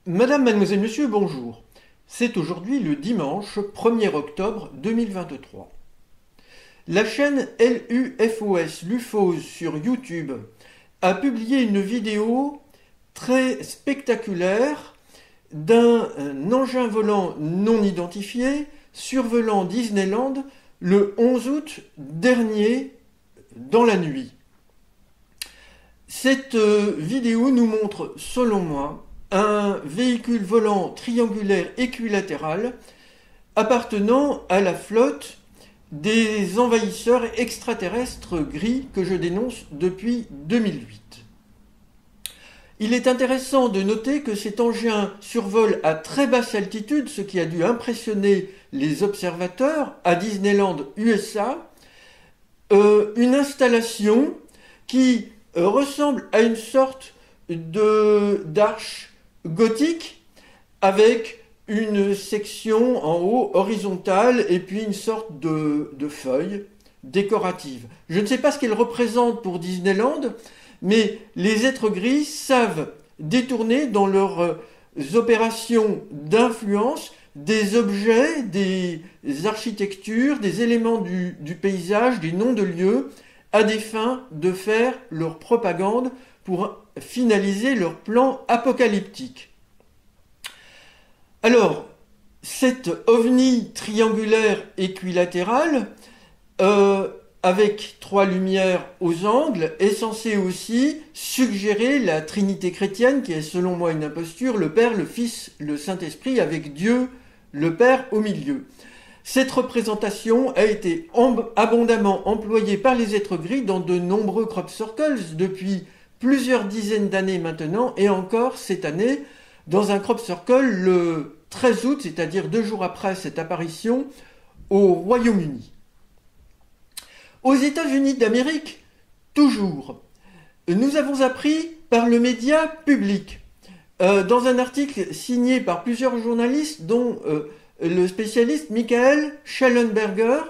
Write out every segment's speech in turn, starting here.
Madame, mademoiselle, monsieur, bonjour. C'est aujourd'hui le dimanche 1er octobre 2023. La chaîne LUFOS sur YouTube a publié une vidéo très spectaculaire d'un engin volant non identifié survolant Disneyland le 11 août dernier dans la nuit. Cette vidéo nous montre, selon moi, un véhicule volant triangulaire équilatéral appartenant à la flotte des envahisseurs extraterrestres gris que je dénonce depuis 2008. Il est intéressant de noter que cet engin survole à très basse altitude, ce qui a dû impressionner les observateurs à Disneyland USA, une installation qui ressemble à une sorte d'arche gothique avec une section en haut horizontale et puis une sorte de feuille décorative. Je ne sais pas ce qu'elle représente pour Disneyland, mais les êtres gris savent détourner dans leurs opérations d'influence des objets, des architectures, des éléments du paysage, des noms de lieux, à des fins de faire leur propagande pour finaliser leur plan apocalyptique. Alors, cet ovni triangulaire équilatéral, avec 3 lumières aux angles, est censé aussi suggérer la Trinité chrétienne, qui est selon moi une imposture, le Père, le Fils, le Saint-Esprit, avec Dieu, le Père, au milieu. Cette représentation a été abondamment employée par les êtres gris dans de nombreux crop circles depuis plusieurs dizaines d'années maintenant, et encore cette année, dans un crop circle le 13 août, c'est-à-dire 2 jours après cette apparition, au Royaume-Uni. Aux États-Unis d'Amérique, toujours, nous avons appris par le média public, dans un article signé par plusieurs journalistes, dont le spécialiste Michael Shellenberger,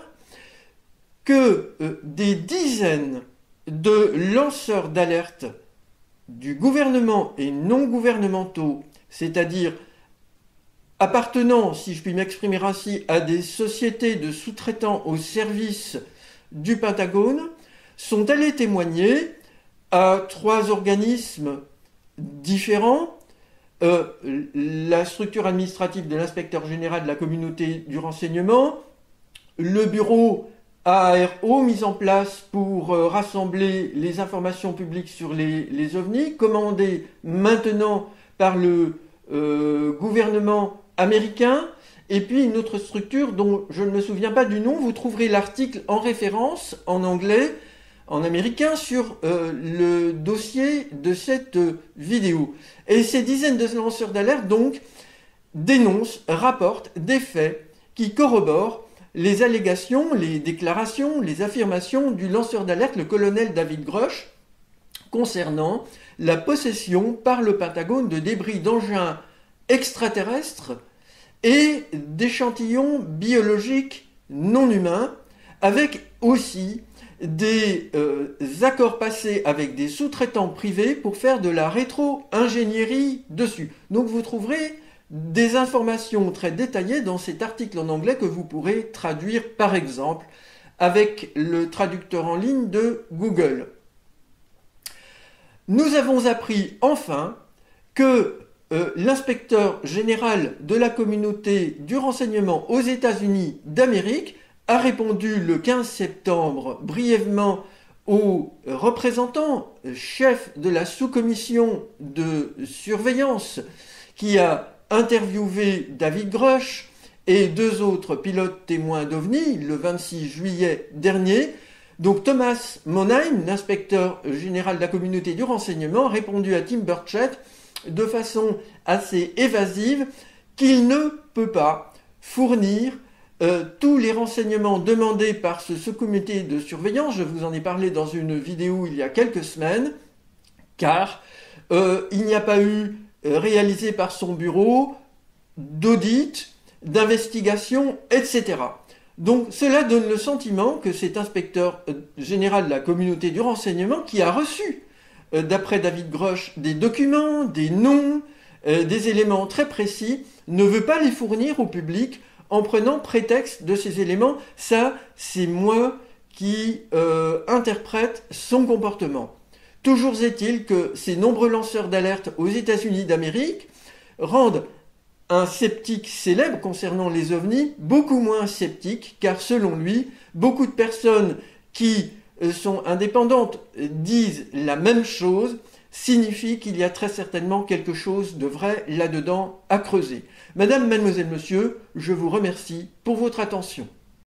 que des dizaines de lanceurs d'alerte du gouvernement et non gouvernementaux, c'est-à-dire appartenant, si je puis m'exprimer ainsi, à des sociétés de sous-traitants au service du Pentagone, sont allés témoigner à 3 organismes différents, la structure administrative de l'inspecteur général de la communauté du renseignement, le bureau AARO mis en place pour rassembler les informations publiques sur les ovnis, commandé maintenant par le gouvernement américain, et puis une autre structure dont je ne me souviens pas du nom. Vous trouverez l'article en référence en anglais, en américain, sur le dossier de cette vidéo. Et ces dizaines de lanceurs d'alerte, donc, dénoncent, rapportent des faits qui corroborent les allégations, les déclarations, les affirmations du lanceur d'alerte, le colonel David Grush, concernant la possession par le Pentagone de débris d'engins extraterrestres et d'échantillons biologiques non humains, avec aussi des accords passés avec des sous-traitants privés pour faire de la rétro-ingénierie dessus. Donc vous trouverez des informations très détaillées dans cet article en anglais que vous pourrez traduire par exemple avec le traducteur en ligne de Google. Nous avons appris enfin que l'inspecteur général de la communauté du renseignement aux États-Unis d'Amérique a répondu le 15 septembre brièvement au représentant chef de la sous-commission de surveillance qui a interviewé David Grush et 2 autres pilotes témoins d'OVNI le 26 juillet dernier. Donc Thomas Monheim, l'inspecteur général de la communauté du renseignement, a répondu à Tim Burchett de façon assez évasive qu'il ne peut pas fournir tous les renseignements demandés par ce sous-comité de surveillance. Je vous en ai parlé dans une vidéo il y a quelques semaines, car il n'y a pas eu réalisé par son bureau d'audit, d'investigation, etc. Donc cela donne le sentiment que cet inspecteur général de la communauté du renseignement, qui a reçu d'après David Grush, des documents, des noms, des éléments très précis, ne veut pas les fournir au public en prenant prétexte de ces éléments. Ça, c'est moi qui interprète son comportement. Toujours est-il que ces nombreux lanceurs d'alerte aux États-Unis d'Amérique rendent un sceptique célèbre concernant les ovnis beaucoup moins sceptique, car selon lui, beaucoup de personnes qui sont indépendantes disent la même chose, signifie qu'il y a très certainement quelque chose de vrai là-dedans à creuser. Madame, mademoiselle, monsieur, je vous remercie pour votre attention.